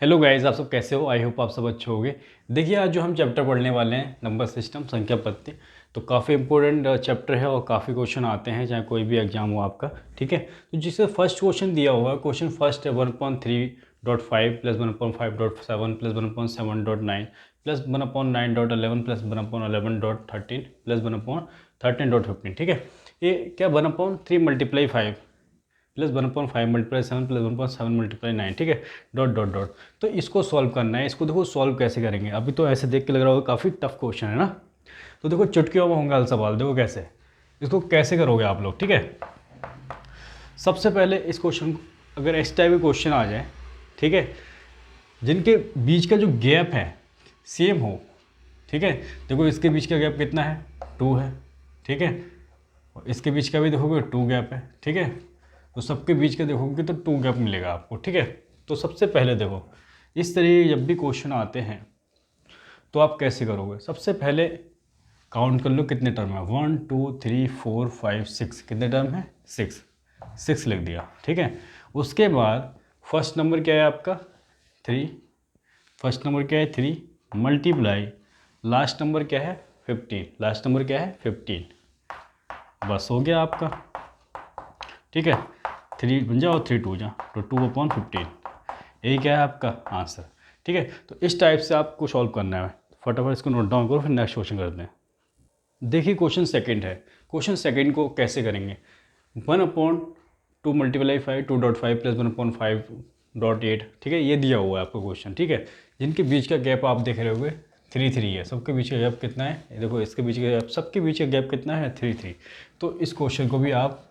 Hello guys, आप सब कैसे हो? आई होप आप सब अच्छे होंगे। देखिए, आज जो हम चैप्टर पढ़ने वाले हैं नंबर सिस्टम, संख्या पत्ती, तो काफ़ी इंपॉर्टेंट चैप्टर है और काफ़ी क्वेश्चन आते हैं चाहे कोई भी एग्जाम हो आपका। ठीक है, तो जिससे फर्स्ट क्वेश्चन दिया हुआ है, क्वेश्चन फर्स्ट है 1.3.5 plus 1.5.7 plus 1.7.9 plus 1/9.11 plus 1/11.13 plus 1/13.15। ठीक है, ये क्या 1/3 multiply 5 plus 1/5 multiply 7 plus 1/7 multiply 9। ठीक है, डॉट डॉट डॉट। तो इसको सॉल्व करना है। इसको देखो सॉल्व कैसे करेंगे। अभी तो ऐसे देख के लग रहा होगा काफ़ी टफ क्वेश्चन है ना। तो देखो चुटकियों में होंगे सवाल, देखो कैसे इसको कैसे करोगे आप लोग। ठीक है, सबसे पहले इस क्वेश्चन को अगर इस टाइप के क्वेश्चन आ जाए, ठीक है, जिनके बीच का जो गैप है सेम हो। ठीक है, देखो इसके बीच का गैप कितना है, 2 है। ठीक है, और इसके बीच का भी देखोगे 2 गैप है। ठीक है, तो सबके बीच का देखोगे तो 2 गैप मिलेगा आपको। ठीक है, तो सबसे पहले देखो इस तरीके जब भी क्वेश्चन आते हैं तो आप कैसे करोगे। सबसे पहले काउंट कर लो कितने टर्म है, 1 2 3 4 5 6। कितने टर्म है, 6 लिख दिया। ठीक है, उसके बाद फर्स्ट नंबर क्या है आपका, 3। फर्स्ट नंबर क्या है, 3 मल्टीप्लाई लास्ट नंबर क्या है, 15। लास्ट नंबर क्या है, 15। बस हो गया आपका। ठीक है, 3 बन जाओ, 3 2 जा तो 2/15। यही क्या है आपका आंसर। ठीक है, तो इस टाइप से आपको सॉल्व करना है। फटाफट इसको नोट डाउन करो, फिर नेक्स्ट क्वेश्चन करते हैं। देखिए क्वेश्चन सेकंड है। क्वेश्चन सेकंड को कैसे करेंगे, 1/2 मल्टीप्लाई 5 2.5 प्लस 1/5.8। ठीक है, ये दिया हुआ है आपको क्वेश्चन। ठीक है, जिनके बीच का गैप आप देख रहे होगे 3 है। सबके बीच का गैप कितना है, देखो इसके बीच का गैप, सबके बीच का गैप कितना है, 3। तो इस क्वेश्चन को भी आप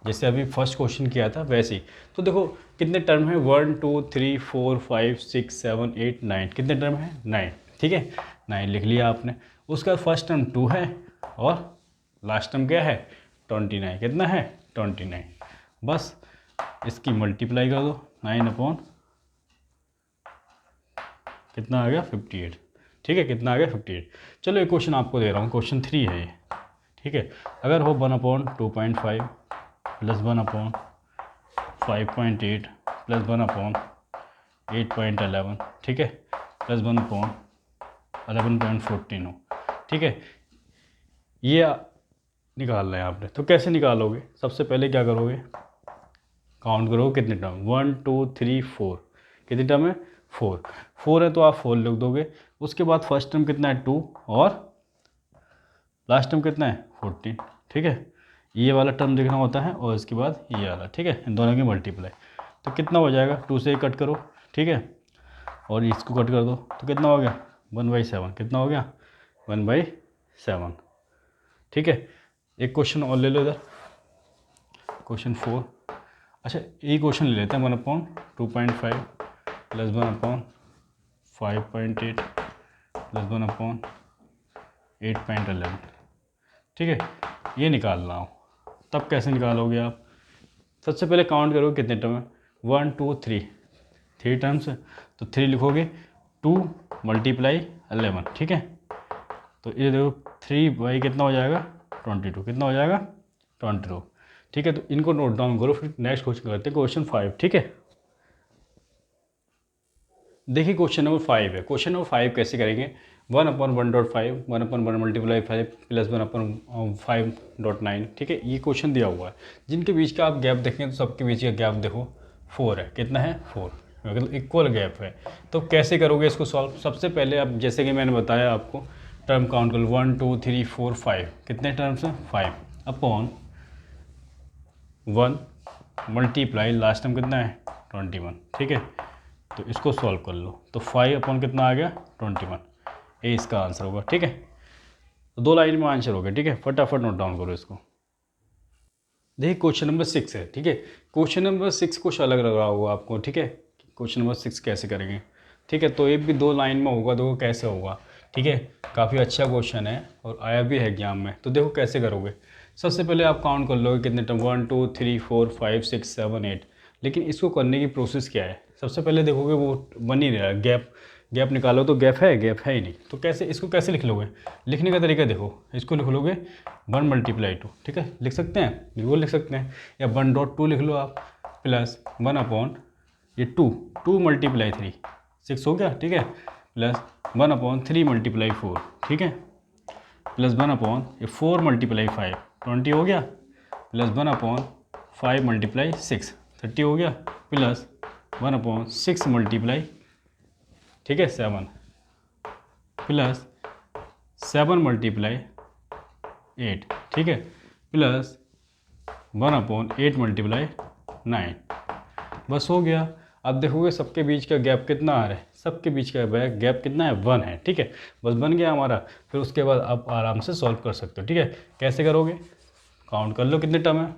जैसे अभी फर्स्ट क्वेश्चन किया था वैसे ही। तो देखो कितने टर्म है, 1 2 3 4 5 6 7 8 9। कितने टर्म है, 9। ठीक है, 9 लिख लिया आपने। उसका फर्स्ट टर्म 2 है और लास्ट टर्म क्या है, 29। कितना है, 29। बस इसकी मल्टीप्लाई कर दो, 9 कितना आ गया, 58। ठीक है, कितना आ गया, 58। चलो एक क्वेश्चन आपको दे रहा हूँ, क्वेश्चन 3 है ये। ठीक है, अगर हो 1/2.5 प्लस 1/5.8 प्लस 1/8.11। ठीक है, प्लस 1/11.14 हो। ठीक है, ये निकालना है आपने। तो कैसे निकालोगे, सबसे पहले क्या करोगे, काउंट करोगे कितने टर्म, 1 2 3 4। कितने टर्म है, 4 है तो आप 4 लिख दोगे। उसके बाद फर्स्ट टर्म कितना है, 2 और लास्ट टर्म कितना है, 14। ठीक है, ये वाला टर्म देखना होता है और इसके बाद ये वाला। ठीक है, इन दोनों की मल्टीप्लाई। तो कितना हो जाएगा, 2 से कट करो। ठीक है, और इसको कट कर दो तो कितना हो गया, 1/7। कितना हो गया, 1/7। ठीक है, एक क्वेश्चन और ले लो इधर, क्वेश्चन 4। अच्छा ये क्वेश्चन ले लेते हैं, 1/2.5 प्लस 1/5.8 प्लस 1/8.11। ठीक है, ये निकालना हो तब कैसे निकालोगे आप। सबसे पहले काउंट करोगे कितने टर्म है, 1 2 3 टर्म्स है तो 3 लिखोगे, 2 मल्टीप्लाई 11। ठीक है, तो ये देखो 3 बाई कितना हो जाएगा, 22। कितना हो जाएगा, 22। ठीक है, तो इनको नोट डाउन करो, फिर नेक्स्ट क्वेश्चन करते हैं, क्वेश्चन 5। ठीक है, देखिए क्वेश्चन नंबर 5 है। क्वेश्चन नंबर 5 कैसे करेंगे, 1/1.5 1/1 मल्टीप्लाई 5 प्लस 1/5.9। ठीक है, ये क्वेश्चन दिया हुआ है। जिनके बीच का आप गैप देखें तो सबके बीच का गैप देखो 4 है। कितना है, 4, मतलब इक्वल गैप है। तो कैसे करोगे इसको सॉल्व, सबसे पहले आप जैसे कि मैंने बताया आपको टर्म काउंट कर लो, 1 2 3 4 5। कितने टर्म्स हैं, 5 अपॉन 1 मल्टीप्लाई लास्ट टर्म कितना है, 21। ठीक है, तो इसको सॉल्व कर लो तो 5 अपॉन कितना आ गया, 21। ये इसका आंसर होगा। ठीक है, तो 2 लाइन में आंसर हो गया। ठीक है, फटाफट नोट डाउन करो इसको। देखिए क्वेश्चन नंबर 6 है। ठीक है, क्वेश्चन नंबर 6 कुछ अलग लग रहा होगा आपको। ठीक है, क्वेश्चन नंबर 6 कैसे करेंगे। ठीक है, तो ये भी 2 लाइन में होगा, देखो कैसे होगा। ठीक है, काफ़ी अच्छा क्वेश्चन है और आया भी है एग्जाम में। तो देखो कैसे करोगे, सबसे पहले आप काउंट कर लोगे कितने टर्म, 1 2 3 4 5 6 7 8। लेकिन इसको करने की प्रोसेस क्या है, सबसे पहले देखोगे वो बन ही नहीं रहा, गैप निकालो तो गैप है ही नहीं। तो कैसे इसको कैसे लिख लोगे, लिखने का तरीका देखो, इसको लिख लोगे 1 मल्टीप्लाई 2। ठीक है, लिख सकते हैं, बिल्कुल लिख सकते हैं, या 1.2 लिख लो आप, प्लस 1 अपॉन ये 2 मल्टीप्लाई 3। 6 हो गया, ठीक है, प्लस 1/3 मल्टीप्लाई 4, ठीक है, प्लस 1/4 मल्टीप्लाई 5 20 हो गया, प्लस 1/5 मल्टीप्लाई 6 30 हो गया, प्लस 1/6 मल्टीप्लाई, ठीक है, 7 प्लस 7 मल्टीप्लाई 8, ठीक है, प्लस 1/8 मल्टीप्लाई 9। बस हो गया। अब देखोगे सबके बीच का गैप कितना आ रहा है, सबके बीच का गैप कितना है, 1 है, ठीक है, बस बन गया हमारा। फिर उसके बाद आप आराम से सॉल्व कर सकते हो, ठीक है। कैसे करोगे, काउंट कर लो कितने टर्म है,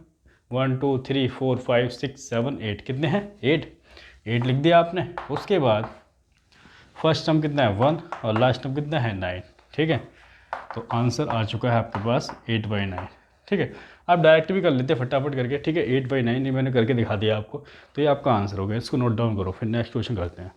1 2 3 4 5 6 7 8, कितने हैं, 8 लिख दिया आपने। उसके बाद फर्स्ट टर्म कितना है 1 और लास्ट टर्म कितना है 9, ठीक है। तो आंसर आ चुका है आपके पास 8/9, ठीक है। आप डायरेक्ट भी कर लेते हैं फटाफट करके, ठीक है, 8/9 ये मैंने करके दिखा दिया आपको, तो ये आपका आंसर हो गया। इसको नोट डाउन करो, फिर नेक्स्ट क्वेश्चन करते हैं।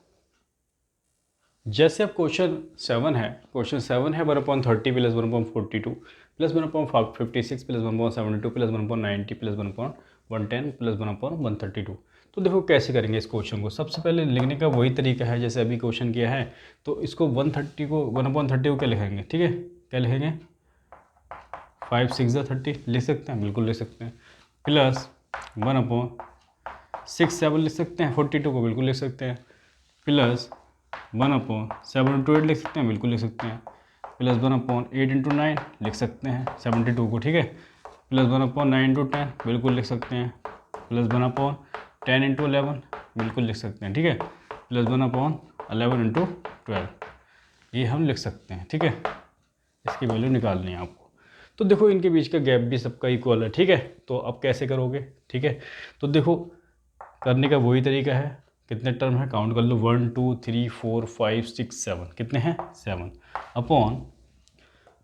जैसे अब क्वेश्चन 7 है, क्वेश्चन 7 है 1/30 plus 1/42 plus 1/56 plus 1/72 plus 1/90 plus 1/110 plus 1/132। तो देखो कैसे करेंगे इस क्वेश्चन को। सबसे पहले लिखने का वही तरीका है जैसे अभी क्वेश्चन किया है, तो इसको 1/30 को 1/30 को क्या लिखेंगे, ठीक है, क्या लिखेंगे, 5 6 30 लिख सकते हैं, बिल्कुल लिख सकते हैं, प्लस 1/6 7 लिख सकते हैं, 42 को बिल्कुल लिख सकते हैं, प्लस 1/7 लिख सकते हैं, बिल्कुल लिख सकते हैं, प्लस 1/8 × 9 लिख सकते हैं 72 को, ठीक है, प्लस 1/9 × 10 बिल्कुल लिख सकते हैं, प्लस 1/10 × 11 बिल्कुल लिख सकते हैं, ठीक है, प्लस 1/11 × 12 ये हम लिख सकते हैं, ठीक है। इसकी वैल्यू निकालनी है आपको। तो देखो इनके बीच का गैप भी सबका इक्वल है, ठीक है। तो अब कैसे करोगे, ठीक है, तो देखो करने का वही तरीका है। कितने टर्म है काउंट कर लो, 1 2 3 4 5 6 7, कितने हैं 7 अपॉन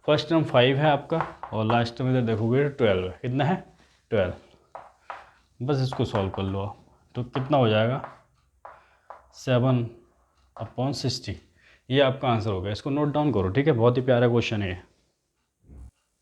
फर्स्ट टर्म 5 है आपका और लास्ट टर्म इधर देखोगे 12 है, कितना है 12। बस इसको सॉल्व कर लो आप, तो कितना हो जाएगा 7/60, ये आपका आंसर हो गया। इसको नोट डाउन करो, ठीक है, बहुत ही प्यारा क्वेश्चन है।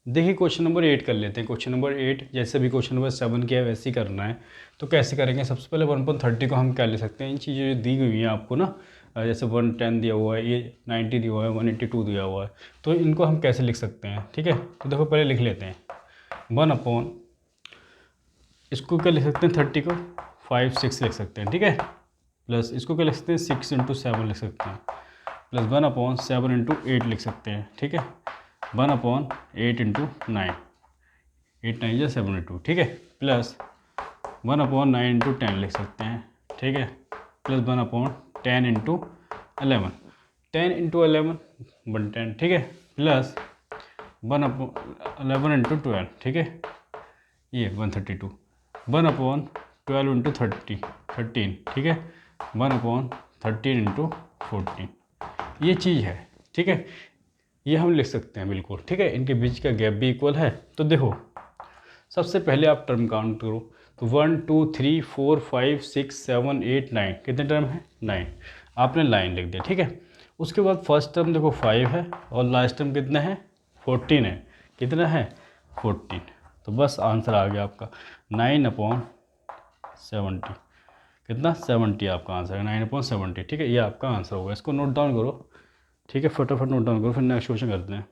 देखिए क्वेश्चन नंबर 8 कर लेते हैं। क्वेश्चन नंबर 8 जैसे भी क्वेश्चन नंबर 7 किया है वैसे ही करना है। तो कैसे करेंगे, सबसे पहले 1/30 को हम क्या ले सकते हैं, इन चीज़ें जो दी हुई हैं आपको ना, जैसे 110 दिया हुआ है, ये 90 दिया हुआ है, 182 दिया हुआ है, तो इनको हम कैसे लिख सकते हैं, ठीक है। तो देखो पहले लिख लेते हैं 1/, इसको क्या लिख सकते हैं 30 को 5 6 लिख सकते हैं, ठीक है, प्लस इसको क्या लिख सकते हैं 6 × 7 लिख सकते हैं, प्लस 1/7 × 8 लिख सकते हैं, ठीक है, 1/8 × 9 8 9 72, ठीक है, प्लस 1/9 × 10 लिख सकते हैं, ठीक है, प्लस 1/10 × 11 10 × 11 110, ठीक है, प्लस 1/11 × 12, ठीक है, ये 132 1/12 × 13, ठीक है, 1/13 × 14 ये चीज़ है, ठीक है, ये हम लिख सकते हैं बिल्कुल, ठीक है। इनके बीच का गैप भी इक्वल है। तो देखो सबसे पहले आप टर्म काउंट करो, तो 1 2 3 4 5 6 7 8 9, कितने टर्म है 9, आपने लाइन लिख दिया, ठीक है। उसके बाद फर्स्ट टर्म देखो 5 है और लास्ट टर्म कितना है 14 है, कितना है 14, तो बस आंसर आ गया आपका 9/70, कितना 70 आपका आंसर है 9/70, ठीक है, ये आपका आंसर होगा। इसको नोट डाउन करो, ठीक है, फटाफट नोट डाउन करो, फिर नेक्स्ट क्वेश्चन करते हैं।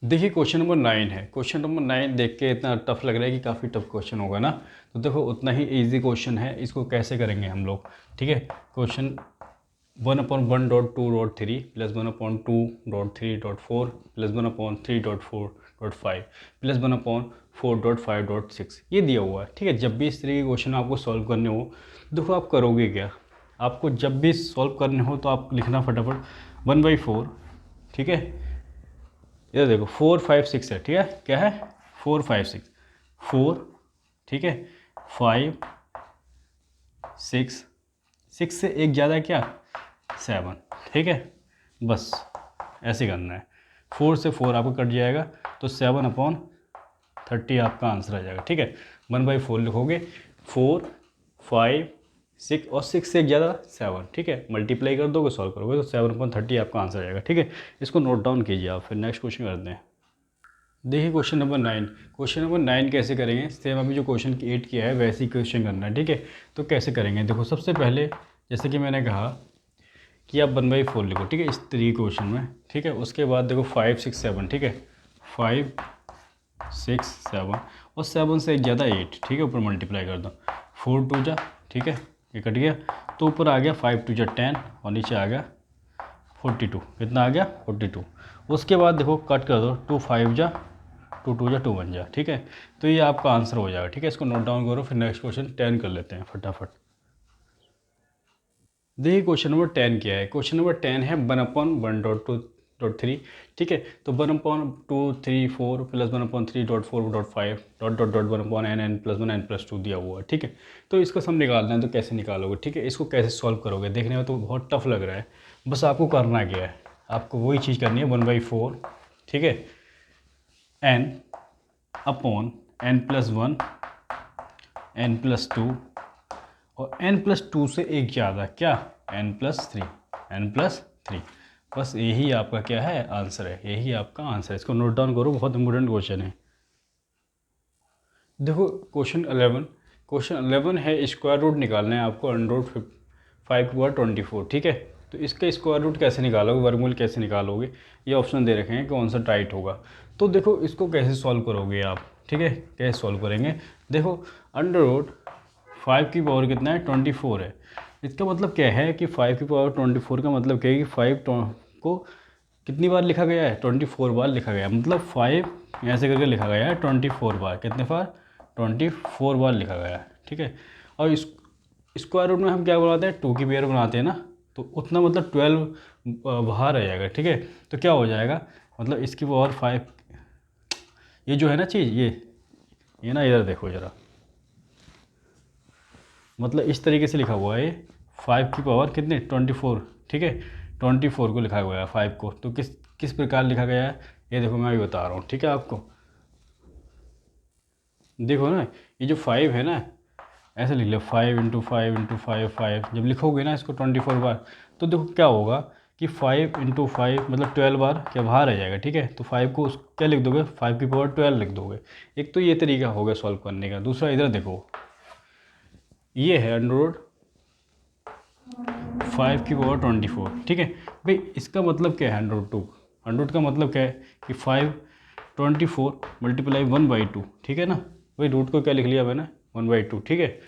देखिए क्वेश्चन नंबर 9 है। क्वेश्चन नंबर 9 देख के इतना टफ लग रहा है कि काफ़ी टफ क्वेश्चन होगा ना, तो देखो उतना ही इजी क्वेश्चन है। इसको कैसे करेंगे हम लोग, ठीक है। क्वेश्चन 1/1.2.3 प्लस 1/2.3.4 प्लस 1/3.4.5 प्लस 1/4.5.6 ये दिया हुआ है, ठीक है। जब भी इस तरह के क्वेश्चन आपको सॉल्व करने हो, देखो आप करोगे क्या, आपको जब भी सॉल्व करने हो तो आप लिखना फटाफट 1/4, ठीक है, इधर देखो 4 5 6 है, ठीक है, क्या है 4 5 6 4, ठीक है, 5 6 6 से एक ज़्यादा क्या 7, ठीक है, बस ऐसे करना है। 4 से 4 आपको कट जाएगा तो 7/30 आपका आंसर आ जाएगा, ठीक है। 1/4 लिखोगे 4 5 6 और 6 से एक ज़्यादा 7, ठीक है, मल्टीप्लाई कर दोगे सॉल्व करोगे तो 7/30 आपका आंसर आ जाएगा, ठीक है। इसको नोट डाउन कीजिए आप, फिर नेक्स्ट क्वेश्चन करते हैं। देखिए क्वेश्चन नंबर 9। क्वेश्चन नंबर 9 कैसे करेंगे, सेम अभी जो क्वेश्चन 8 किया है वैसे ही क्वेश्चन करना है, ठीक है। तो कैसे करेंगे, देखो सबसे पहले जैसे कि मैंने कहा कि आप 1/4 लिखो, ठीक है, इस तरीके क्वेश्चन में, ठीक है। उसके बाद देखो 5 6 7, ठीक है, 5 6 7 और 7 से एक ज़्यादा 8, ठीक है, ऊपर मल्टीप्लाई कर दो, 4 2 जा, ठीक है, ये कट गया, तो ऊपर आ गया 5 2 जा 10 और नीचे आ गया 42, कितना आ गया 42। उसके बाद देखो कट कर दो, 2 5 जा 2 2 जा 2 1 जा, ठीक है, तो ये आपका आंसर हो जाएगा, ठीक है। इसको नोट डाउन करो, फिर नेक्स्ट क्वेश्चन 10 कर लेते हैं फटाफट। देखिए क्वेश्चन नंबर 10 क्या है। क्वेश्चन नंबर 10 है 1/1.2.3, ठीक है। तो 1/2 3 4 प्लस 1/3.4.5 (1/n+1 n+2) दिया हुआ है, ठीक है। तो इसका सम निकालना है, तो कैसे निकालोगे, ठीक है। इसको कैसे सॉल्व करोगे, देखने में तो बहुत टफ लग रहा है, बस आपको करना क्या है, आपको वही चीज़ करनी है, 1/4, ठीक है, n/n+1 n+2 और n+2 से एक ज़्यादा, क्या, n+3 बस यही आपका क्या है आंसर है, यही आपका आंसर है। इसको नोट डाउन करो, बहुत इंपॉर्टेंट क्वेश्चन है। देखो क्वेश्चन 11 है, स्क्वायर रूट निकालना है आपको √5 ठीक है। तो इसका स्क्वायर रूट कैसे निकालोगे, वर्गमूल कैसे निकालोगे, ये ऑप्शन दे रखे हैं, कौन सा राइट होगा। तो देखो इसको कैसे सॉल्व करोगे आप, ठीक है, कैसे सॉल्व करेंगे, देखो √5 की पावर कितना है 24 है। इसका मतलब क्या है कि 5 की पावर 24 का मतलब क्या है कि 5 को कितनी बार लिखा गया है, 24 बार लिखा गया है, मतलब 5 ऐसे करके लिखा गया है 24 बार, कितने बार 24 बार लिखा गया है, ठीक है। और इस स्क्वायर रूट में हम क्या बनाते हैं, 2 की पेयर बनाते हैं ना, तो उतना मतलब 12 बाहर आ जाएगा, ठीक है। तो क्या हो जाएगा, मतलब इसकी पावर 5, ये जो है ना चीज़, ये ना इधर देखो ज़रा, मतलब इस तरीके से लिखा हुआ है, 5 की पावर कितने 24, ठीक है, 24 को लिखा हुआ है 5 को, तो किस प्रकार लिखा गया है, ये देखो मैं अभी बता रहा हूँ, ठीक है। आपको देखो ना, ये जो 5 है ना, ऐसे लिख लो 5 × 5 × 5 5, जब लिखोगे ना इसको 24 बार, तो देखो क्या होगा कि 5 × 5 मतलब 12 बार क्या बाहर आ जाएगा, ठीक है। तो 5 को क्या लिख दोगे, 5 की पावर 12 लिख दोगे। एक तो ये तरीका हो गया सॉल्व करने का। दूसरा इधर देखो, ये है √5 की पावर 24, ठीक है भाई। इसका मतलब क्या है, √2 का मतलब क्या है कि 5 24 × 1/2, ठीक है ना। भाई रूट को क्या लिख लिया मैंने 1/2, ठीक है।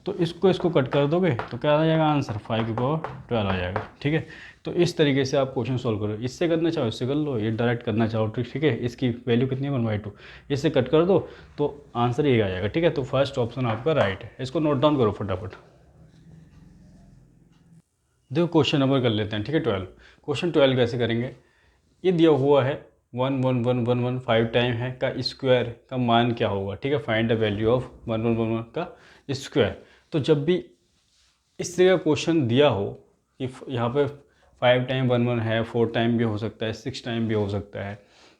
तो इसको कट कर दोगे तो क्या आ जाएगा आंसर, 5 की पावर 12 आ जाएगा, ठीक है। तो इस तरीके से आप क्वेश्चन सॉल्व करो, इससे करना चाहो इससे कर लो, ये डायरेक्ट करना चाहो तो ठीक है। इसकी वैल्यू कितनी है 1/2, इससे कट कर दो तो आंसर ये आ जाएगा, ठीक है। तो फर्स्ट ऑप्शन आपका राइट है। इसको नोट डाउन करो फटाफट। देखो क्वेश्चन नंबर कर लेते हैं, ठीक है, 12। क्वेश्चन 12 कैसे करेंगे, ये दिया हुआ है 1 1 1 1 1 5 टाइम है का स्क्वायर का मान क्या होगा, ठीक है। फाइंड द वैल्यू ऑफ 1 1 1 1 का स्क्वायर। तो जब भी इस तरह का क्वेश्चन दिया हो कि यहाँ पे 5 टाइम 1 1 है, 4 टाइम भी हो सकता है, 6 टाइम भी हो सकता है,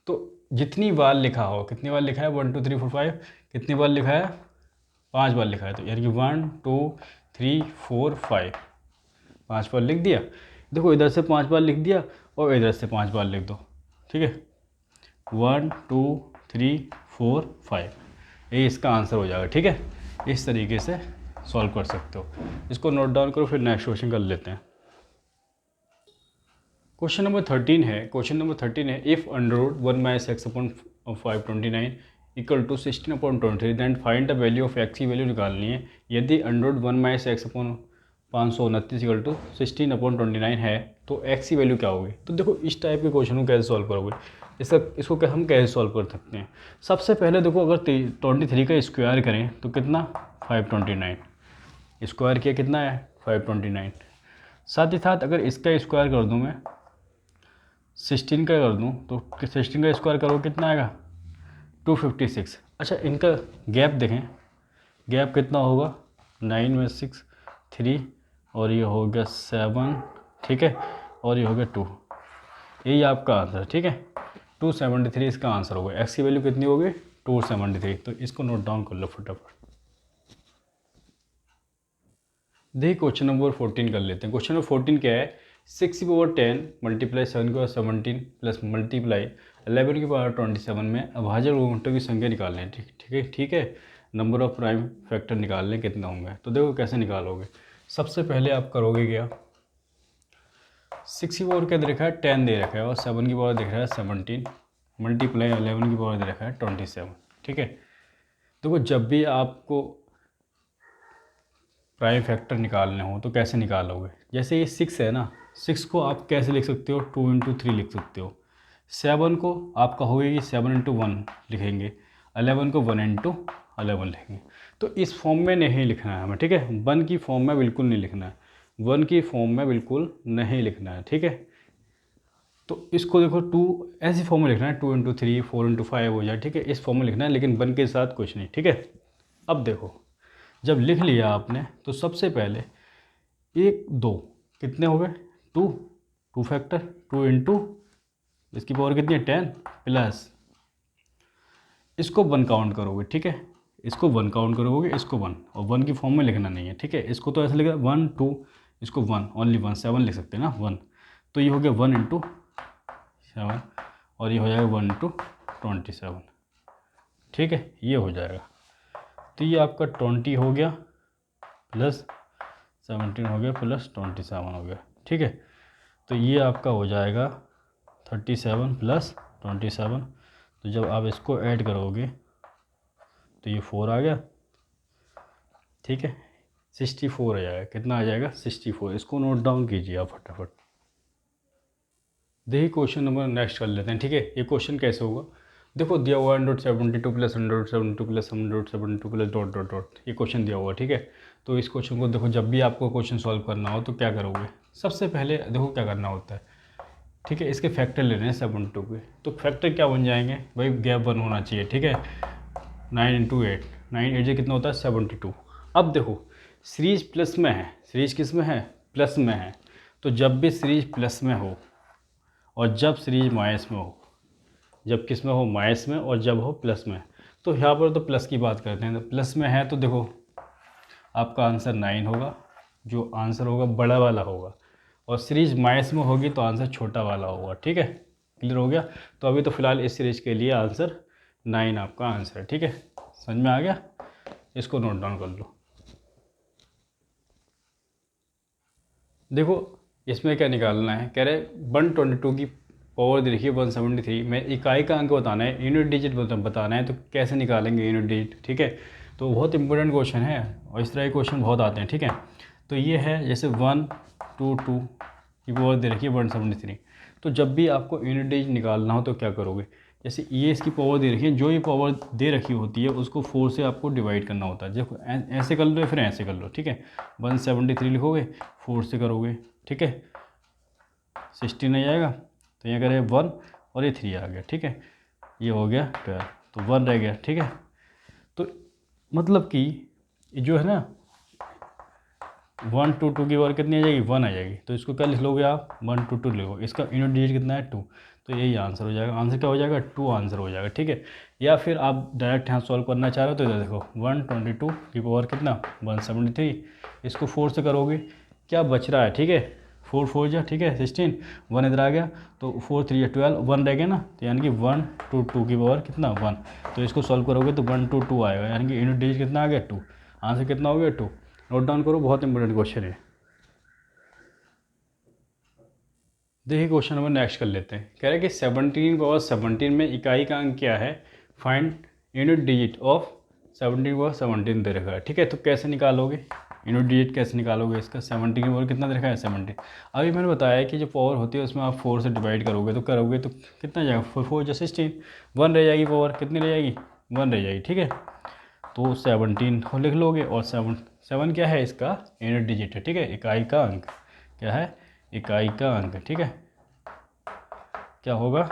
तो जितनी बार लिखा हो, कितनी बार लिखा है 1 2 3 4 5, कितनी बार लिखा है 5 बार लिखा है, तो यानी कि 1 2 3 4 5, 5 बार लिख दिया। देखो इधर से 5 बार लिख दिया और इधर से 5 बार लिख दो, ठीक है, 1 2 3 4 5, ये इसका आंसर हो जाएगा, ठीक है। इस तरीके से सॉल्व कर सकते हो। इसको नोट डाउन करो, फिर नेक्स्ट क्वेश्चन कर लेते हैं। क्वेश्चन नंबर 13 है। क्वेश्चन नंबर 13 है, if √1 - x/529 = 16/23 then find the value of x की वैल्यू निकालनी है। यदि √1 - x/529 = 16/29 है तो x की वैल्यू क्या होगी। तो देखो इस टाइप के क्वेश्चन को कैसे सॉल्व करोगे, इसको क्या हम कैसे सॉल्व कर सकते हैं। सबसे पहले देखो, अगर 23 का स्क्वायर करें तो कितना 529, स्क्वायर किया कितना है 529। साथ ही साथ अगर इसका स्क्वायर कर दूं मैं 16 का कर दूं तो 16 का स्क्वायर करो कितना आएगा 256। अच्छा इनका गैप देखें, गैप कितना होगा 9 में 6 3 और ये हो गया 7, ठीक है, और ये हो गया 2, यही आपका आंसर है, ठीक है। 273 इसका आंसर होगा। एक्स की वैल्यू कितनी होगी 273, तो इसको नोट डाउन कर लो फटाफट। देखिए क्वेश्चन नंबर 14 कर लेते हैं। क्वेश्चन नंबर 14 क्या है, 6/10 × 7 प्लस मल्टीप्लाई 11/27 में अभाजक गुणकों की संख्या निकालनी है, ठीक है। नंबर ऑफ प्राइम फैक्टर निकालने कितना होंगे। तो देखो कैसे निकालोगे, सबसे पहले आप करोगे क्या, 6 की पावर क्या दे रखा है 10 दे रखा है, और 7 की पावर दिख रहा है 17 मल्टीप्लाई 11 की पावर दे रखा है 27। ठीक है, देखो जब भी आपको प्राइम फैक्टर निकालने हो तो कैसे निकालोगे, जैसे ये 6 है ना, 6 को आप कैसे लिख सकते हो 2 × 3 लिख सकते हो। 7 को आपका होगा कि 7 × 1 लिखेंगे, 11 को 1 × 11 लिखेंगे। तो इस फॉर्म में नहीं लिखना है हमें, ठीक है, 1 की फॉर्म में बिल्कुल नहीं लिखना है, 1 की फॉर्म में बिल्कुल नहीं लिखना है। ठीक है, तो इसको देखो 2 ऐसी फॉर्म में लिखना है, 2 × 3 4 × 5 हो जाए। ठीक है, इस फॉर्म में लिखना है, लेकिन 1 के साथ कुछ नहीं। ठीक है, अब देखो जब लिख लिया आपने तो सबसे पहले 1 2 कितने हो गए 2 फैक्टर 2 × इसकी पावर कितनी है 10 प्लस इसको 1 काउंट करोगे। ठीक है, इसको 1 काउंट करोगे, इसको 1, और 1 की फॉर्म में लिखना नहीं है। ठीक है, इसको तो ऐसे लिखा 1 2, इसको 1 ओनली 1 7 लिख सकते हैं ना 1, तो ये हो गया 1 × 7 और ये हो जाएगा 1 × 27। ठीक है, ये हो जाएगा, तो ये आपका 20 हो गया प्लस 17 हो गया प्लस 27 हो गया। ठीक है, तो ये आपका हो जाएगा 37 प्लस 27। तो जब आप इसको ऐड करोगे तो ये 4 आ गया। ठीक है, 64 आ जाएगा। कितना आ जाएगा 64। इसको नोट डाउन कीजिए आप फटाफट। देखिए क्वेश्चन नंबर नेक्स्ट कर लेते हैं। ठीक है, ये क्वेश्चन कैसे होगा, देखो दिया हुआ 172 plus 172 plus 172 plus dot dot dot, ये क्वेश्चन दिया हुआ। ठीक है, तो इस क्वेश्चन को देखो जब भी आपको क्वेश्चन सॉल्व करना हो तो क्या करोगे, सबसे पहले देखो क्या करना होता है। ठीक है, इसके फैक्टर लेने हैं 72 के, तो फैक्टर क्या बन जाएंगे भाई, गैप 1 होना चाहिए। ठीक है, 9 × 8, 9 8 कितना होता है 72। अब देखो सीरीज प्लस में है, सीरीज किस में है प्लस में है, तो जब भी सीरीज प्लस में हो और जब सीरीज माइनस में हो, जब किस में हो माइनस में, और जब हो प्लस में, तो यहाँ पर तो प्लस की बात करते हैं। तो प्लस में है तो देखो आपका आंसर 9 होगा, जो आंसर होगा बड़ा वाला होगा, और सीरीज माइनस में होगी तो आंसर छोटा वाला होगा। ठीक है, क्लियर हो गया। तो अभी तो फिलहाल इस सीरीज के लिए आंसर 9 आपका आंसर है। ठीक है, समझ में आ गया, इसको नोट डाउन कर लो। देखो इसमें क्या निकालना है, कह रहे 122 की पावर दे रखी है 173 में इकाई का अंक बताना है, यूनिट डिजिट बताना है, तो कैसे निकालेंगे यूनिट डिजिट। ठीक है, तो बहुत इंपॉर्टेंट क्वेश्चन है और इस तरह के क्वेश्चन बहुत आते हैं। ठीक है, तो ये है जैसे 122 की पावर दे रखी है 173, तो जब भी आपको यूनिट डिजिट निकालना हो तो क्या करोगे, जैसे ये इसकी पावर दे रखी है, जो ये पावर दे रखी होती है उसको 4 से आपको डिवाइड करना होता है। देखो ऐसे कर लो या फिर ऐसे कर लो। ठीक है, 173 लिखोगे 4 से करोगे, ठीक है 16 आ जाएगा, तो यहाँ करें 1 और ये 3 आ गया। ठीक है, ये हो गया 12, तो 1 रह गया। ठीक है, तो मतलब कि जो है ना 122 की पावर कितनी आ जाएगी 1 आ जाएगी, तो इसको क्या लिख लोगे आप 122 लिखो, इसका यूनिट डिजिट कितना है 2, तो यही आंसर हो जाएगा। आंसर क्या हो जाएगा 2 आंसर हो जाएगा। ठीक है, या फिर आप डायरेक्ट यहाँ सॉल्व करना चाह रहे हो तो इधर देखो 122 की पावर कितना 173, इसको 4 से करोगे, क्या बच रहा है। ठीक है, 4 4 जा, ठीक है 16, 1 इधर आ गया, तो 4 3 12, 1 रह गया ना, तो यानी कि 122 की पावर कितना 1, तो इसको सॉल्व करोगे तो 122 आएगा, यानी कि यूनिट डिजिट कितना आ गया 2, आंसर कितना हो गया 2। नोट डाउन करो, बहुत इंपॉर्टेंट क्वेश्चन है। देखिए क्वेश्चन नंबर नेक्स्ट कर लेते हैं। कह रहे हैं कि 17 पावर 17 में इकाई का अंक क्या है, find unit digit of 17 power 17 दे रखा है। ठीक है, तो कैसे निकालोगे यूनिट डिजिट, कैसे निकालोगे इसका, 70 की पावर कितना दे रखा है 70। अभी मैंने बताया कि जो पावर होती है उसमें आप 4 से डिवाइड करोगे तो कितना जाएगा 4 4 जो 16, 1 रह जाएगी, पावर कितनी रह जाएगी 1 रह जाएगी। ठीक है, तो 17 को लिख लोगे, और 7 क्या है इसका यूनिट डिजिट है। ठीक है, इकाई का अंक क्या है, इकाई का अंक। ठीक है, क्या होगा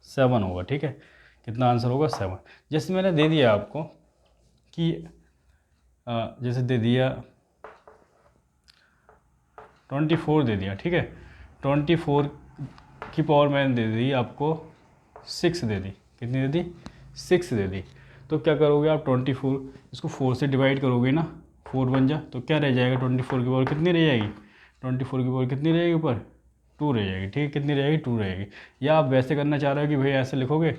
7 होगा। ठीक है, कितना आंसर होगा 7। जैसे मैंने दे दिया आपको कि जैसे दे दिया 24 दे दिया। ठीक है, 24 की पावर मैंने दे दी आपको 6 दे दी, कितनी दे दी 6 दे दी, तो क्या करोगे आप 24 इसको 4 से डिवाइड करोगे ना, 4 बन जा, तो क्या रह जाएगा 24 की पावर कितनी रह जाएगी, 24 की पावर कितनी रहेगी ऊपर 2 रह जाएगी। ठीक है, कितनी रहेगी 2 रहेगी। या आप वैसे करना चाह रहे हो कि भाई ऐसे लिखोगे,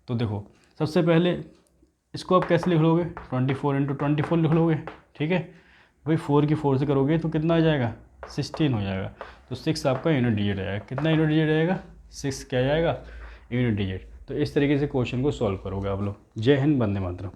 तो देखो सबसे पहले इसको आप कैसे लिख लोगे 24 × 24 लिख लोगे। ठीक है भाई, 4 की 4 से करोगे तो कितना आ जाएगा 16 हो जाएगा। तो 6 आपका यूनिट डिजिट आएगा। कितना यूनिट डिजिट रहेगा? 6 क्या जाएगा? Unit digit. तो इस तरीके से क्वेश्चन को सॉल्व करोगे आप लोग। जय हिंद, वंदे मातरम।